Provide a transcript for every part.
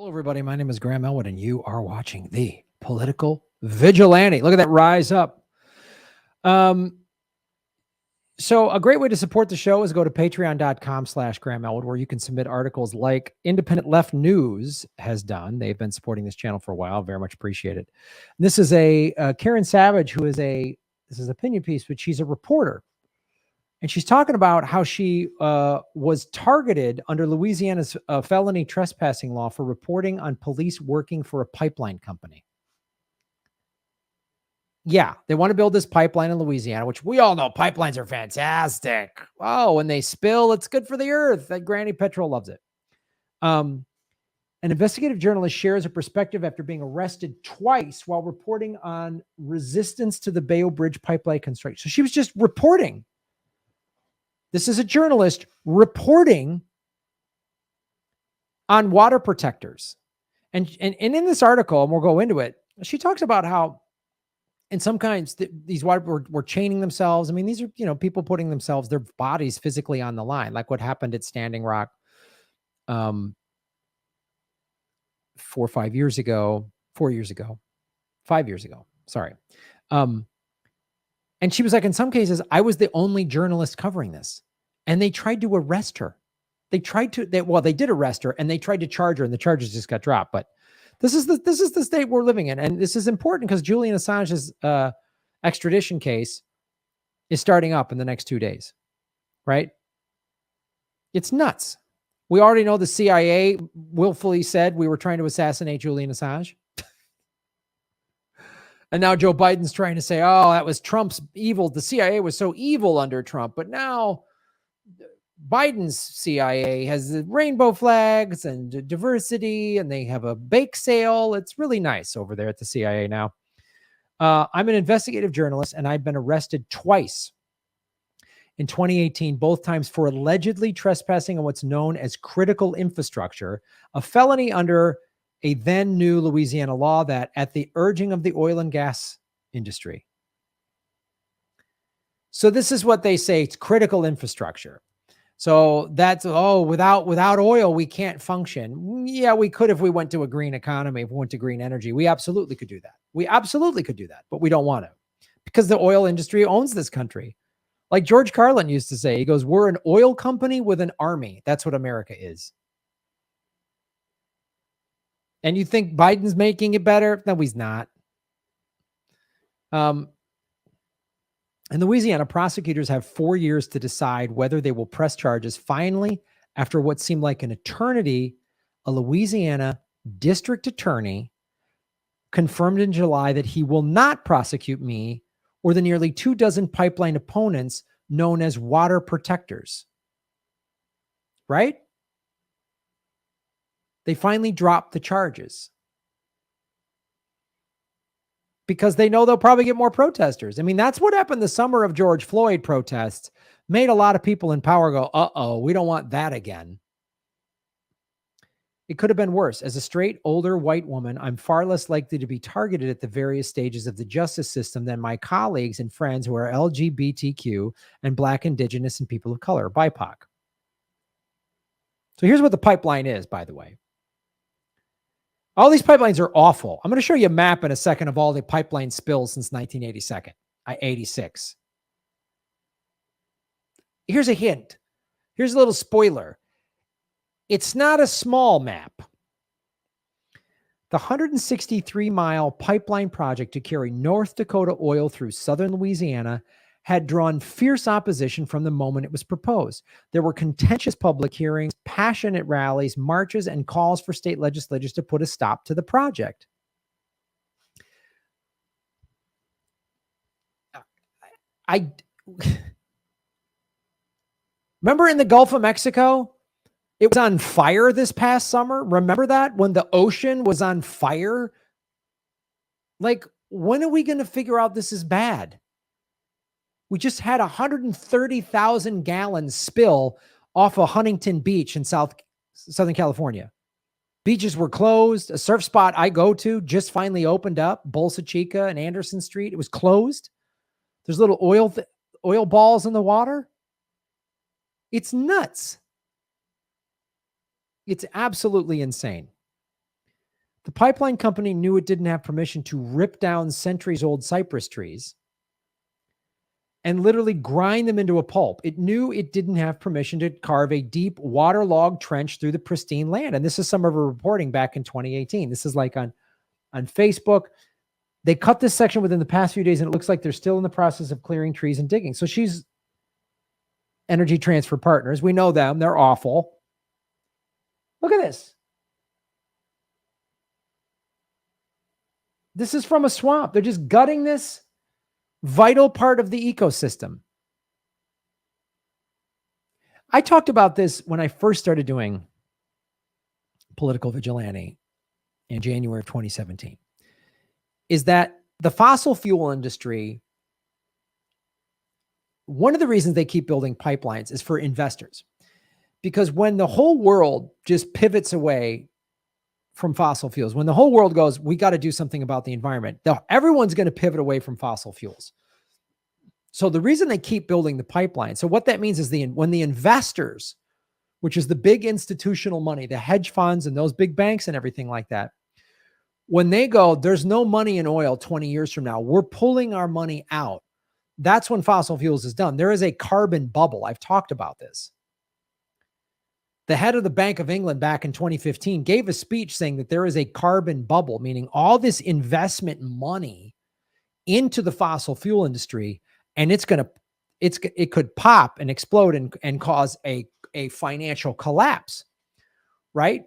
everybody. My name is Graham Elwood, and you are watching The Political Vigilante. Look at that rise up. So a great way to support the show is go to patreon.com/Graham Elwood, where you can submit articles like Independent Left News has done. They've been supporting this channel for a while. Very much appreciate it. And this is a Karen Savage, who is this is an opinion piece, but she's a reporter. And she's talking about how she was targeted under Louisiana's felony trespassing law for reporting on police working for a pipeline company. Yeah, they want to build this pipeline in Louisiana, which we all know pipelines are fantastic. Oh, when they spill, it's good for the earth. That Granny Petrol loves it. An investigative journalist shares a perspective after being arrested twice while reporting on resistance to the Bayou Bridge Pipeline construction. So she was just reporting. This is a journalist reporting on water protectors. And in this article, and we'll go into it, she talks about how in some kinds these water were chaining themselves. I mean, these are, people putting themselves, their bodies physically on the line, like what happened at Standing Rock 4 or 5 years ago, 4 years ago, 5 years ago. Sorry. And she was like, in some cases, I was the only journalist covering this. And they tried to arrest her. They did arrest her, and they tried to charge her, and the charges just got dropped. But this is the state we're living in. And this is important because Julian Assange's extradition case is starting up in the next 2 days, right? It's nuts. We already know the CIA willfully said we were trying to assassinate Julian Assange. And now Joe Biden's trying to say, oh, that was Trump's evil. The CIA was so evil under Trump. But now Biden's CIA has the rainbow flags and diversity, and they have a bake sale. It's really nice over there at the CIA now. I'm an investigative journalist, and I've been arrested twice in 2018, both times for allegedly trespassing on what's known as critical infrastructure, a felony under a then new Louisiana law that, at the urging of the oil and gas industry. So this is what they say. It's critical infrastructure. So that's, without oil, we can't function. Yeah, we could if we went to a green economy, if we went to green energy. We absolutely could do that. But we don't want to, because the oil industry owns this country. Like George Carlin used to say, he goes, we're an oil company with an army. That's what America is. And you think Biden's making it better? No, he's not. And Louisiana prosecutors have 4 years to decide whether they will press charges. Finally, after what seemed like an eternity, a Louisiana district attorney confirmed in July that he will not prosecute me or the nearly 24 pipeline opponents known as water protectors. Right? They finally dropped the charges because they know they'll probably get more protesters. I mean, that's what happened the summer of George Floyd protests. Made a lot of people in power go, uh-oh, we don't want that again. It could have been worse. As a straight, older white woman, I'm far less likely to be targeted at the various stages of the justice system than my colleagues and friends who are LGBTQ and Black, Indigenous, and people of color, BIPOC. So here's what the pipeline is, by the way. All these pipelines are awful. I'm going to show you a map in a second of all the pipeline spills since 1986. Here's a hint. Here's a little spoiler. It's not a small map. The 163-mile pipeline project to carry North Dakota oil through southern Louisiana had drawn fierce opposition from the moment it was proposed. There were contentious public hearings, passionate rallies, marches, and calls for state legislatures to put a stop to the project. Remember in the Gulf of Mexico, it was on fire this past summer? Remember that? When the ocean was on fire? Like, when are we going to figure out this is bad? We just had 130,000 gallons spill off of Huntington Beach in Southern California. Beaches were closed. A surf spot I go to just finally opened up, Bolsa Chica and Anderson Street. It was closed. There's little oil balls in the water. It's nuts. It's absolutely insane. The pipeline company knew it didn't have permission to rip down centuries-old cypress trees and literally grind them into a pulp. It knew it didn't have permission to carve a deep waterlogged trench through the pristine land. And this is some of her reporting back in 2018. This is like on Facebook. They cut this section within the past few days, and it looks like they're still in the process of clearing trees and digging. So she's Energy Transfer Partners. We know them. They're awful. Look at this. This is from a swamp. They're just gutting this vital part of the ecosystem. I talked about this when I first started doing political vigilante in January of 2017, is that the fossil fuel industry, one of the reasons they keep building pipelines is for investors. Because when the whole world just pivots away from fossil fuels, when the whole world goes, we got to do something about the environment, everyone's going to pivot away from fossil fuels. So the reason they keep building the pipeline, so what that means is when the investors, which is the big institutional money, the hedge funds and those big banks and everything like that, when they go, there's no money in oil 20 years from now, we're pulling our money out. That's when fossil fuels is done. There is a carbon bubble. I've talked about this. The head of the Bank of England back in 2015 gave a speech saying that there is a carbon bubble, meaning all this investment money into the fossil fuel industry, and it could pop and explode and cause a financial collapse, right?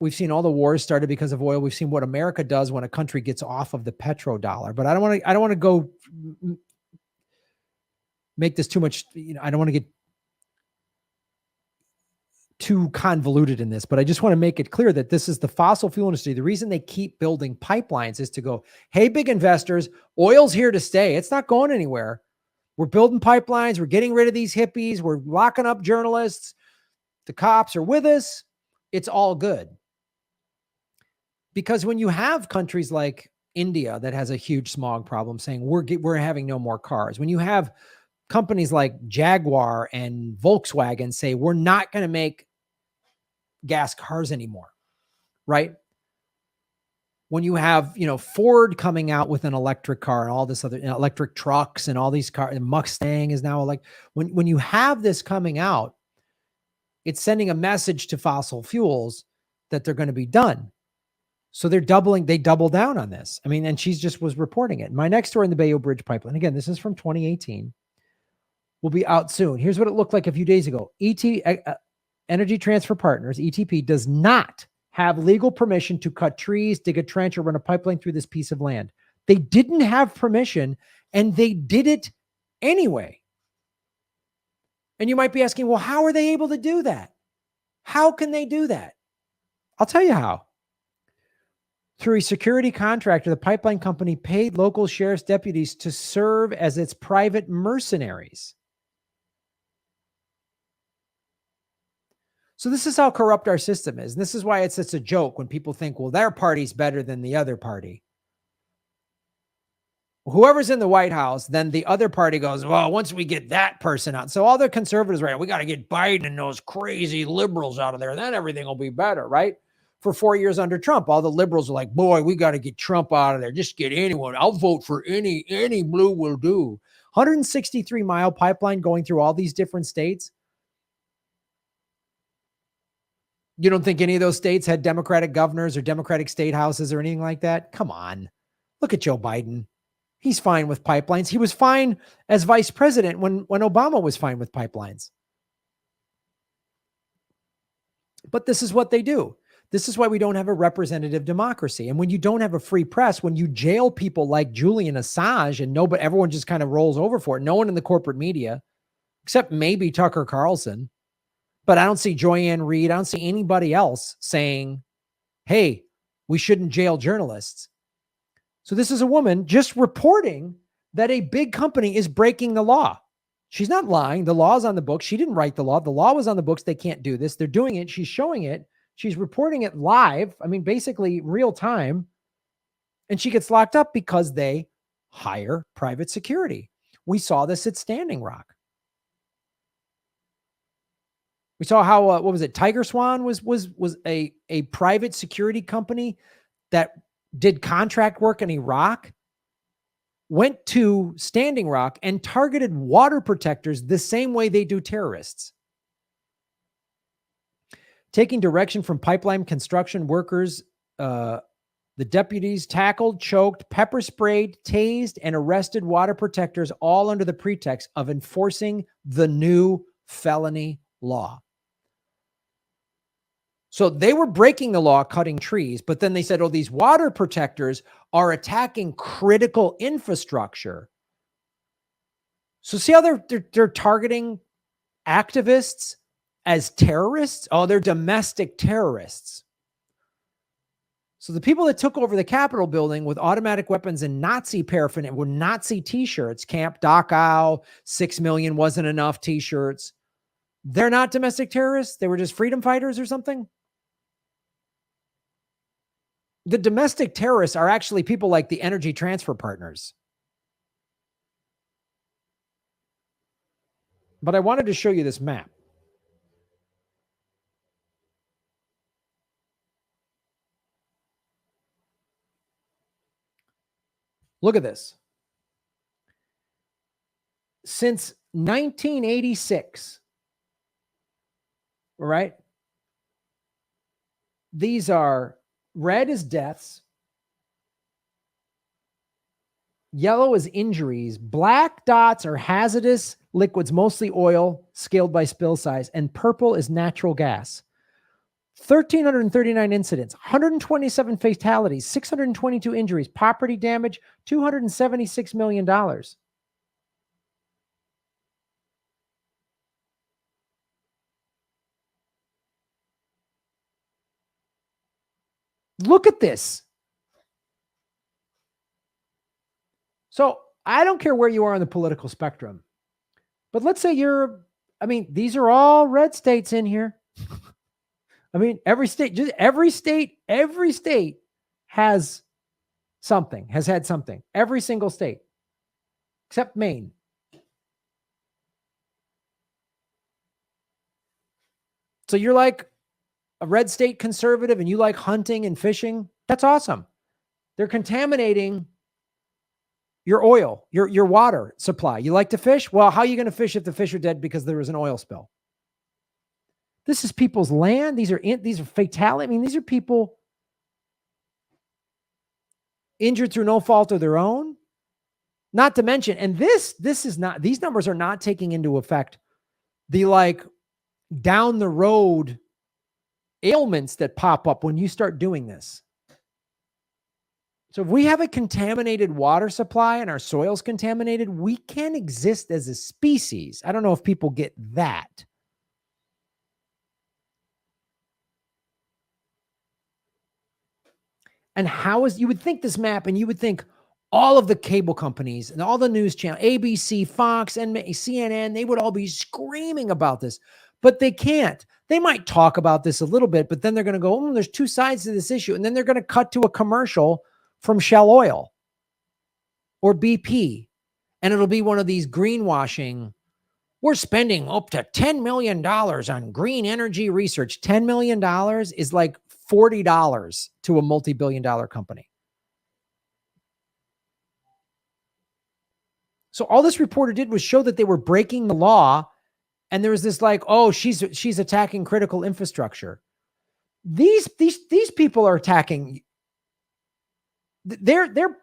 We've seen all the wars started because of oil. We've seen what America does when a country gets off of the petrodollar. But I don't want to go make this too much. I don't want to get too convoluted in this, but I just want to make it clear that this is the fossil fuel industry. The reason they keep building pipelines is to go, hey, big investors, oil's here to stay. It's not going anywhere. We're building pipelines. We're getting rid of these hippies. We're locking up journalists. The cops are with us. It's all good. Because when you have countries like India that has a huge smog problem saying we're having no more cars, when you have companies like Jaguar and Volkswagen say we're not going to make gas cars anymore, right? When you have, Ford coming out with an electric car and all this other electric trucks and all these cars, and Mustang is now when you have this coming out, it's sending a message to fossil fuels that they're going to be done. So they double down on this. I mean, and she just was reporting it. My next story in the Bayou Bridge Pipeline, again, this is from 2018, will be out soon. Here's what it looked like a few days ago. Energy Transfer Partners, ETP, does not have legal permission to cut trees, dig a trench, or run a pipeline through this piece of land. They didn't have permission, and they did it anyway. And you might be asking, well, how are they able to do that? How can they do that? I'll tell you how. Through a security contractor, the pipeline company paid local sheriff's deputies to serve as its private mercenaries. So this is how corrupt our system is. And this is why it's such a joke when people think, well, their party's better than the other party. Whoever's in the White House, then the other party goes, well, once we get that person out. So all the conservatives, right, we got to get Biden and those crazy liberals out of there. Then everything will be better, right? For 4 years under Trump, all the liberals are like, boy, we got to get Trump out of there. Just get anyone. I'll vote for any blue will do. 163-mile pipeline going through all these different states. You don't think any of those states had Democratic governors or Democratic state houses or anything like that? Come on. Look at Joe Biden. He's fine with pipelines. He was fine as vice president when Obama was fine with pipelines. But this is what they do. This is why we don't have a representative democracy. And when you don't have a free press, when you jail people like Julian Assange and everyone just kind of rolls over for it, no one in the corporate media, except maybe Tucker Carlson, but I don't see Joyanne Reid. I don't see anybody else saying, hey, we shouldn't jail journalists. So this is a woman just reporting that a big company is breaking the law. She's not lying. The law is on the books. She didn't write the law. The law was on the books. They can't do this. They're doing it. She's showing it. She's reporting it live. I mean, basically real time. And she gets locked up because they hire private security. We saw this at Standing Rock. We saw how, what was it? Tiger Swan was a private security company that did contract work in Iraq went to Standing Rock and targeted water protectors the same way they do terrorists. Taking direction from pipeline construction workers, the deputies tackled, choked, pepper sprayed, tased, and arrested water protectors, all under the pretext of enforcing the new felony law. So they were breaking the law, cutting trees, but then they said, oh, these water protectors are attacking critical infrastructure. So see how they're targeting activists as terrorists? Oh, they're domestic terrorists. So the people that took over the Capitol building with automatic weapons and Nazi paraphernalia, with Nazi t-shirts, Camp Dachau, 6 million wasn't enough t-shirts, they're not domestic terrorists? They were just freedom fighters or something? The domestic terrorists are actually people like the Energy Transfer Partners. But I wanted to show you this map. Look at this. Since 1986, right? These are red is deaths, yellow is injuries, black dots are hazardous liquids, mostly oil, scaled by spill size, and purple is natural gas. 1,339 incidents, 127 fatalities, 622 injuries, property damage, $276 million. Look at this. So I don't care where you are on the political spectrum, but let's say these are all red states in here. I mean, every state has something, has had something. Every single state, except Maine. So you're like a red state conservative and you like hunting and fishing. That's awesome. They're contaminating your oil, your water supply. You like to fish? Well, how are you going to fish if the fish are dead because there was an oil spill? This is people's land. These are fatality. I mean, these are people injured through no fault of their own. Not to mention, and this is not, these numbers are not taking into effect the like down the road ailments that pop up when you start doing this. So if we have a contaminated water supply and our soil's contaminated, we can't exist as a species. I don't know if people get that. And you would think this map, and you would think all of the cable companies and all the news channels, ABC, Fox, and CNN, they would all be screaming about this, but they can't. They might talk about this a little bit, but then they're going to go, there's two sides to this issue. And then they're going to cut to a commercial from Shell Oil or BP. And it'll be one of these greenwashing. We're spending up to $10 million on green energy research. $10 million is like $40 to a multi-billion-dollar company. So all this reporter did was show that they were breaking the law. And there was this like, oh, she's attacking critical infrastructure. These people are attacking. They're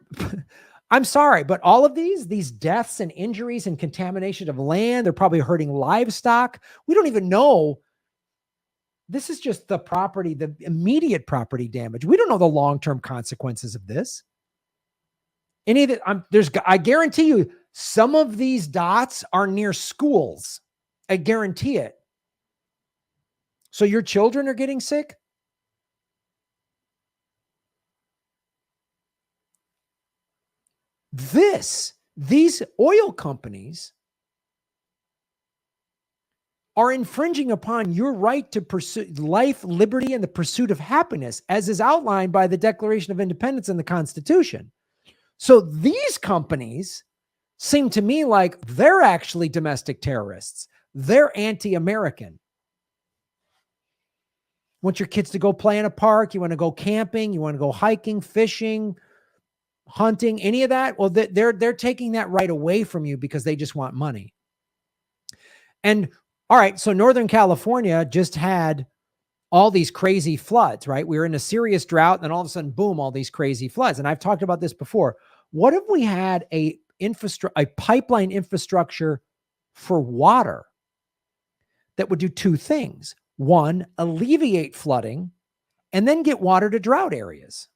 I'm sorry, but all of these deaths and injuries and contamination of land, they're probably hurting livestock. We don't even know. This is just the property, the immediate property damage. We don't know the long-term consequences of this. Any of that, I guarantee you, some of these dots are near schools. I guarantee it. So your children are getting sick? These oil companies are infringing upon your right to pursue life, liberty, and the pursuit of happiness, as is outlined by the Declaration of Independence and the Constitution. So these companies seem to me like they're actually domestic terrorists. They're anti-American. want your kids to go play in a park. You want to go camping. You want to go hiking, fishing, hunting, any of that. Well, they're taking that right away from you because they just want money. And all right, so Northern California just had all these crazy floods, right? We were in a serious drought, and then all of a sudden, boom, all these crazy floods. And I've talked about this before. What if we had a pipeline infrastructure for water that would do two things? One, alleviate flooding, and then get water to drought areas.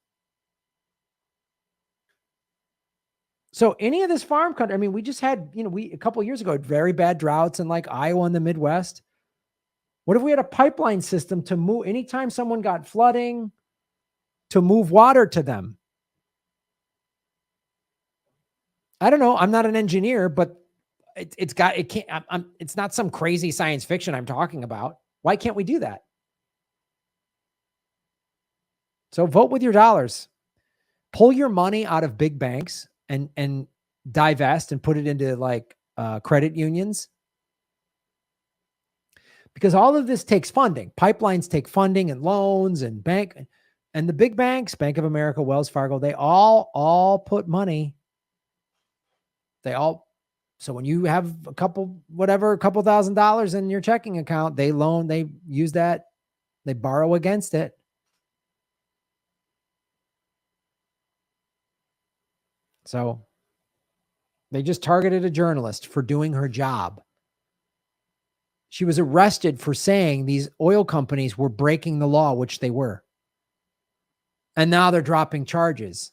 So any of this farm country, I mean, we just had, a couple of years ago, very bad droughts in like Iowa and the Midwest. What if we had a pipeline system to move anytime someone got flooding, to move water to them? I don't know. I'm not an engineer, but it's not some crazy science fiction I'm talking about. Why can't we do that? So vote with your dollars. Pull your money out of big banks and divest and put it into like credit unions. Because all of this takes funding. Pipelines take funding and loans and and the big banks, Bank of America, Wells Fargo, they all put money. So when you have a couple $1,000 in your checking account, they use that, they borrow against it. So they just targeted a journalist for doing her job. She was arrested for saying these oil companies were breaking the law, which they were. And now they're dropping charges.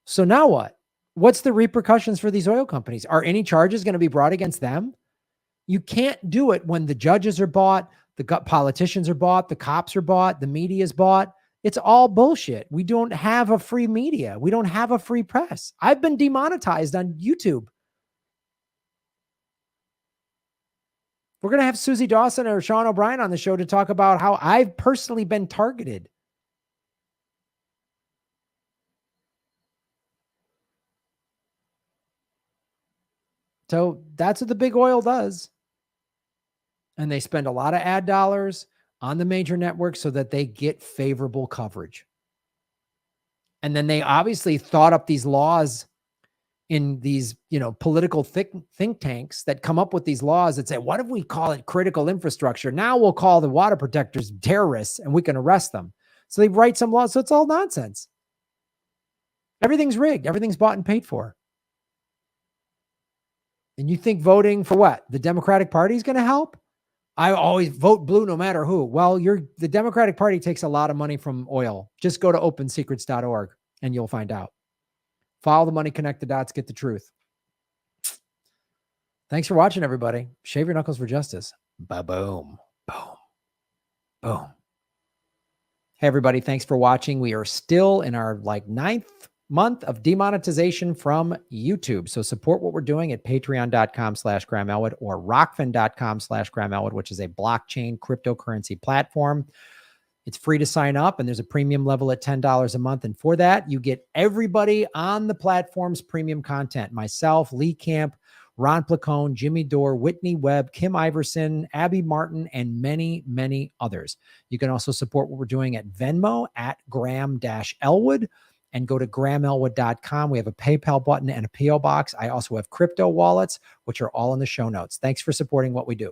So now what? What's the repercussions for these oil companies? Are any charges going to be brought against them? You can't do it when the judges are bought, the politicians are bought, the cops are bought, the media is bought. It's all bullshit. We don't have a free media. We don't have a free press. I've been demonetized on YouTube. We're going to have Susie Dawson or Sean O'Brien on the show to talk about how I've personally been targeted. So that's what the big oil does. And they spend a lot of ad dollars on the major networks so that they get favorable coverage. And then they obviously thought up these laws in these, political think tanks that come up with these laws that say, what if we call it critical infrastructure? Now we'll call the water protectors terrorists and we can arrest them. So they write some laws. So it's all nonsense. Everything's rigged. Everything's bought and paid for. And you think voting for what? The Democratic Party is going to help? I always vote blue no matter who. Well, the Democratic Party takes a lot of money from oil. Just go to opensecrets.org and you'll find out. Follow the money, connect the dots, get the truth. Thanks for watching, everybody. Shave your knuckles for justice. Ba-boom. Boom. Boom. Hey, everybody. Thanks for watching. We are still in our 9th month of demonetization from YouTube. So support what we're doing at patreon.com/Graham Elwood or rockfin.com/Graham Elwood, which is a blockchain cryptocurrency platform. It's free to sign up, and there's a premium level at $10 a month. And for that, you get everybody on the platform's premium content. Myself, Lee Camp, Ron Placone, Jimmy Dore, Whitney Webb, Kim Iverson, Abby Martin, and many, many others. You can also support what we're doing at Venmo at Graham-Elwood and go to GrahamElwood.com. We have a PayPal button and a PO box. I also have crypto wallets, which are all in the show notes. Thanks for supporting what we do.